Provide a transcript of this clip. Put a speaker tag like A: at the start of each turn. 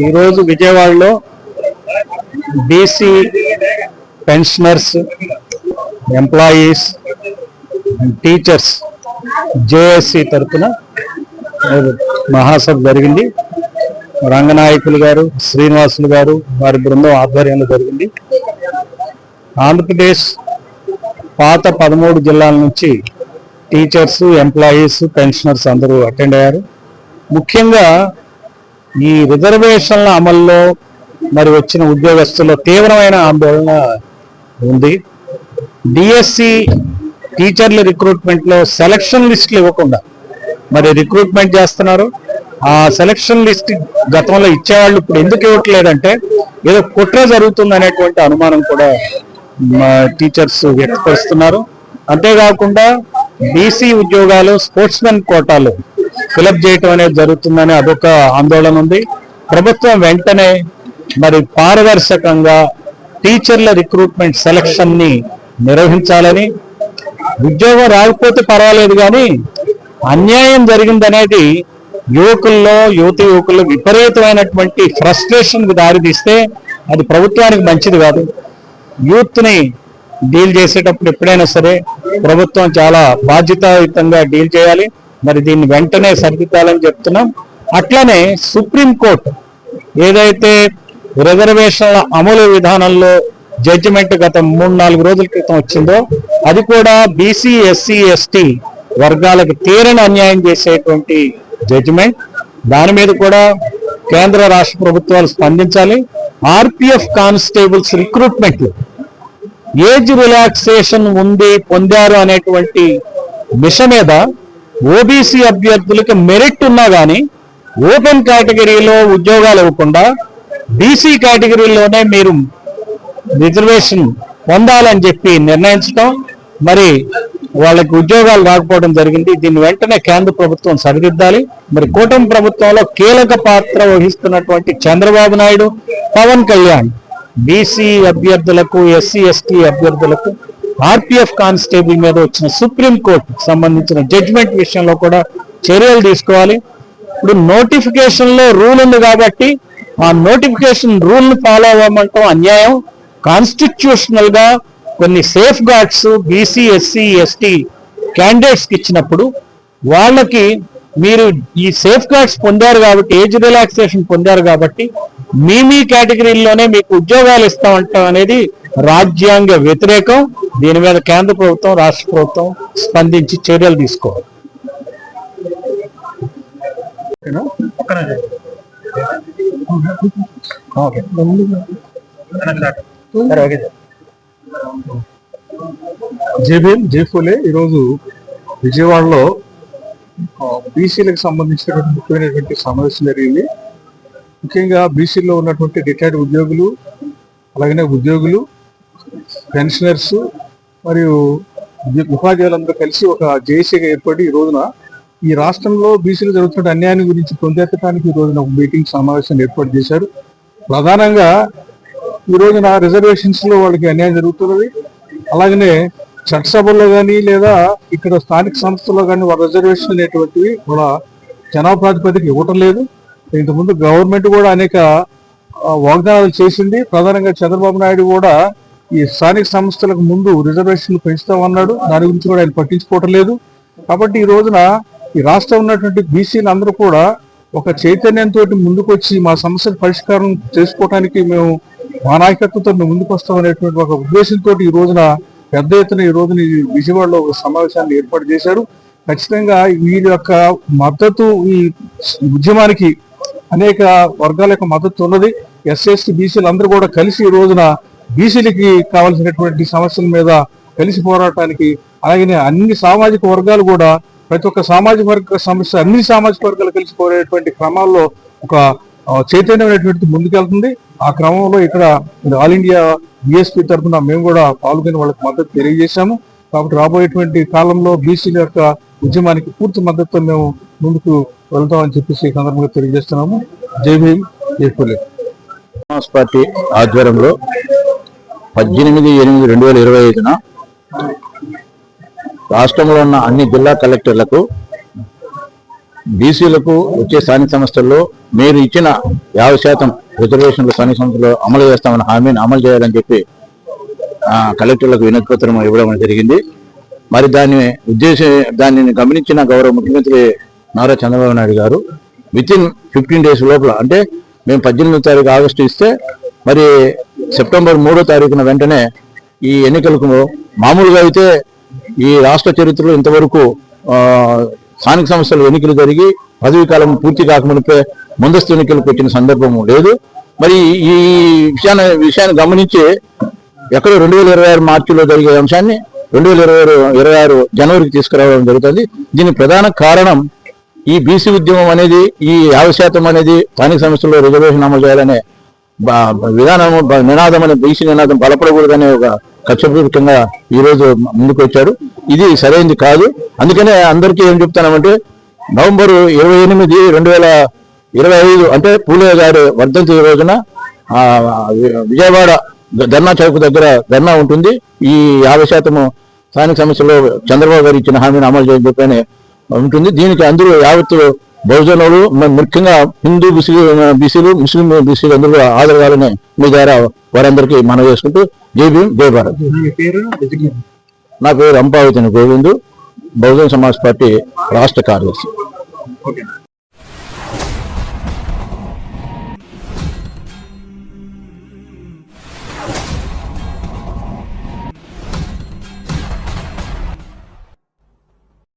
A: ఈరోజు విజయవాడలో BC pensioners, employees, teachers JAC తరఫున మహాసభ జరిగింది. రంగనాయకులు గారు, శ్రీనివాసులు గారు వారి బృందం ఆధ్వర్యంలో జరిగింది. ఆంధ్రప్రదేశ్ పాత 13 జిల్లాల నుంచి టీచర్స్, ఎంప్లాయీస్, పెన్షనర్స్ అందరూ అటెండ్ అయ్యారు. ముఖ్యంగా ఈ రిజర్వేషన్ల అమల్లో మరి వచ్చిన ఉద్యోగస్తుల్లో తీవ్రమైన ఆందోళన ఉంది. డిఎస్సి టీచర్ల రిక్రూట్మెంట్లో సెలక్షన్ లిస్టులు ఇవ్వకుండా మరి రిక్రూట్మెంట్ చేస్తున్నారు. ఆ సెలక్షన్ లిస్ట్ గతంలో ఇచ్చేవాళ్ళు ఇప్పుడు ఎందుకు ఇవ్వట్లేదంటే ఏదో కుట్ర జరుగుతుంది అనేటువంటి అనుమానం కూడా టీచర్స్ వ్యక్తపరుస్తున్నారు. అంతేకాకుండా బీసీ ఉద్యోగాలు స్పోర్ట్స్ మెన్ కోటాలు ఫిలప్ చేయటం అనేది జరుగుతుందని అదొక ఆందోళన ఉంది. ప్రభుత్వం వెంటనే మరి పారదర్శకంగా టీచర్ల రిక్రూట్మెంట్ సెలక్షన్ ని నిర్వహించాలని, ఉద్యోగం రాకపోతే పర్వాలేదు కానీ అన్యాయం జరిగిందనేది యువకుల్లో విపరీతమైనటువంటి ఫ్రస్ట్రేషన్ కి దారితీస్తే అది ప్రభుత్వానికి మంచిది కాదు. యూత్ ని డీల్ చేసేటప్పుడు ఎప్పుడైనా సరే ప్రభుత్వం చాలా బాధ్యతాయుతంగా డీల్ చేయాలి. మరి దీన్ని వెంటనే సరిదిద్దాలని చెప్తున్నాం. అట్లనే సుప్రీంకోర్టు ఏదైతే రిజర్వేషన్ల అమలు విధానంలో జడ్జిమెంట్ గత 3-4 రోజుల క్రితం వచ్చిందో అది కూడా బీసీ, ఎస్సీ, ఎస్టీ వర్గాలకు తీరని అన్యాయం చేసేటువంటి జడ్జిమెంట్. దాని మీద కూడా కేంద్ర రాష్ట్ర ప్రభుత్వాలు స్పందించాలి. RPF constables recruitment age relaxation పొందారు అనేటువంటి మిషన్ మీద ఓబీసీ అభ్యర్థులకి మెరిట్ ఉన్నా కానీ ఓపెన్ కేటగిరీలో ఉద్యోగాలు ఇవ్వకుండా బీసీ కేటగిరీలోనే మీరు రిజర్వేషన్ పొందాలని చెప్పి నిర్ణయించడం, మరి వాళ్ళకి ఉద్యోగాలు రాకపోవడం జరిగింది. దీన్ని వెంటనే కేంద్ర ప్రభుత్వం సరిదిద్దాలి. మరి కూటమి ప్రభుత్వంలో కీలక పాత్ర వహిస్తున్నటువంటి చంద్రబాబు నాయుడు, పవన్ కళ్యాణ్ బీసీ అభ్యర్థులకు, ఎస్సీ, ఎస్టీ అభ్యర్థులకు ఆర్పిఎఫ్ కానిస్టేబుల్ మీద వచ్చిన సుప్రీంకోర్టుకు సంబంధించిన జడ్జిమెంట్ విషయంలో కూడా చర్యలు తీసుకోవాలి. ఇప్పుడు నోటిఫికేషన్ లో రూల్ ఉంది కాబట్టి ఆ నోటిఫికేషన్ రూల్ ను ఫాలో అవ్వమంటాం అన్యాయం. కాన్స్టిట్యూషనల్ గా కొన్ని safe guards BC, SC, ST candidates కి ఇచ్చినప్పుడు వాళ్ళకి మీరు ఈ సేఫ్ గార్డ్స్ పొందారు కాబట్టి, ఏజ్ రిలాక్సేషన్ పొందారు కాబట్టి మీ కేటగిరీలోనే మీకు ఉద్యోగాలు ఇస్తామంటాం అనేది రాజ్యాంగ వ్యతిరేకం. దీని మీద కేంద్ర ప్రభుత్వం, రాష్ట్ర ప్రభుత్వం స్పందించి చర్యలు తీసుకోవాలి.
B: జేఫులే ఈరోజు విజయవాడలో బీసీలకు సంబంధించినటువంటి ముఖ్యమైనటువంటి సమావేశం జరిగింది. ముఖ్యంగా బీసీలో ఉన్నటువంటి రిటైర్డ్ ఉద్యోగులు, అలాగనే ఉద్యోగులు, పెన్షనర్స్ మరియు ఉపాధ్యాయులందరూ కలిసి ఒక జేఏసీగా ఏర్పడి ఈ రోజున ఈ రాష్ట్రంలో బీసీలు జరుగుతున్న అన్యాయాన్ని గురించి పొందెత్తడానికి ఈ రోజున ఒక మీటింగ్ సమావేశాన్ని ఏర్పాటు చేశారు. ప్రధానంగా ఈ రోజున రిజర్వేషన్స్ లో వాళ్ళకి అన్యాయం జరుగుతున్నది. అలాగనే చట్టసభల్లో కానీ లేదా ఇక్కడ స్థానిక సంస్థల్లో కానీ వాళ్ళ రిజర్వేషన్ అనేటువంటివి వాళ్ళ జనాభా ప్రాతిపదిక ఇవ్వటం లేదు. ఇంతకుముందు గవర్నమెంట్ కూడా అనేక వాగ్దానాలు చేసింది. ప్రధానంగా చంద్రబాబు నాయుడు కూడా ఈ స్థానిక సంస్థలకు ముందు రిజర్వేషన్లు పెంచుతామన్నాడు. దాని గురించి కూడా ఆయన పట్టించుకోవటం లేదు. కాబట్టి ఈ రోజున ఈ రాష్ట్రం ఉన్నటువంటి బీసీలు అందరూ కూడా ఒక చైతన్యంతో ముందుకొచ్చి మా సమస్యల పరిష్కారం చేసుకోవడానికి మేము మా నాయకత్వంతో మేము ముందుకు వస్తాం అనేటువంటి ఒక ఉద్దేశంతో ఈ రోజున పెద్ద ఎత్తున ఈ రోజున ఈ విజయవాడలో ఒక సమావేశాన్ని ఏర్పాటు చేశారు. ఖచ్చితంగా వీరి యొక్క మద్దతు, ఈ ఉద్యమానికి అనేక వర్గాల యొక్క మద్దతు ఉన్నది. ఎస్సీ, ఎస్టీ, బీసీలు అందరూ కూడా కలిసి ఈ రోజున బీసీలకి కావాల్సినటువంటి సమస్యల మీద కలిసి పోరాటానికి, అలాగే అన్ని సామాజిక వర్గాలు కూడా ప్రతి ఒక్క సామాజిక వర్గ సమస్య అన్ని సామాజిక వర్గాలు కలిసి పోయేటువంటి క్రమాల్లో ఒక చైతన్యమైనటువంటి ముందుకెళ్తుంది. ఆ క్రమంలో ఇక్కడ ఆల్ ఇండియా బిఎస్పీ తరఫున మేము కూడా పాల్గొని వాళ్ళకి మద్దతు తెలియజేశాము. కాబట్టి రాబోయేటువంటి కాలంలో బీసీల యొక్క ఉద్యమానికి పూర్తి మద్దతుతో మేము ముందుకు వెళ్తామని చెప్పేసి ఈ సందర్భంగా తెలియజేస్తున్నాము. జై భీమ్, జై పూలే.
C: కాంగ్రెస్ పార్టీ ఆధ్వర్యంలో 18/8/2025 రాష్ట్రంలో ఉన్న అన్ని జిల్లా కలెక్టర్లకు బీసీలకు వచ్చే స్థానిక సంస్థల్లో మీరు ఇచ్చిన 50% రిజర్వేషన్లు స్థానిక సంస్థల్లో అమలు చేస్తామన్న హామీని అమలు చేయాలని చెప్పి కలెక్టర్లకు వినతి పత్రం ఇవ్వడం జరిగింది. మరి దానిని గమనించిన గౌరవ ముఖ్యమంత్రి నారా చంద్రబాబు నాయుడు గారు వితిన్ 15 days లోపల, అంటే మేము 18వ తారీఖు ఆగస్టు ఇస్తే మరి సెప్టెంబర్ 3వ తారీఖున వెంటనే ఈ ఎన్నికలకు, మామూలుగా అయితే ఈ రాష్ట్ర చరిత్రలో ఇంతవరకు స్థానిక సంస్థలు ఎన్నికలు జరిగి పదవీ కాలం పూర్తి కాకమునిపే ముందస్తు ఎన్నికలకు వచ్చిన సందర్భము లేదు. మరి ఈ విషయాన్ని గమనించి ఎక్కడో 2026 మార్చిలో జరిగే అంశాన్ని 2026 జనవరికి తీసుకురావడం జరుగుతుంది. దీనికి ప్రధాన కారణం ఈ బీసీ ఉద్యమం అనేది, ఈ 50% అనేది స్థానిక సంస్థల్లో రిజర్వేషన్ అమలు చేయాలనే విధానం, నినాదం అనే బీసీ నినాదం బలపడకూడదనే ఒక కక్షపూరితంగా ఈ రోజు ముందుకు వచ్చారు. ఇది సరైనది కాదు. అందుకనే అందరికీ ఏం చెప్తానంటే, నవంబర్ 28, 2025 అంటే పూలే గారి వర్ధంతి రోజున విజయవాడ ధర్నా చౌక్ దగ్గర ధర్నా ఉంటుంది. ఈ 50% స్థానిక సమస్యలో చంద్రబాబు గారు ఇచ్చిన హామీని అమలు చేయని చెప్పని ఉంటుంది. దీనికి అందరూ యావత్తు బహుజనులు, ముఖ్యంగా హిందూ బీసీలు, ముస్లిం బీసీలు అందరూ హాజరగాలని మీ ద్వారా వారందరికీ మనవి చేసుకుంటూ జై భీమ్, జై భారత్. నా పేరు రంపావతి గోవిందు, బహుజన సమాజ్ పార్టీ రాష్ట్ర కార్యదర్శి.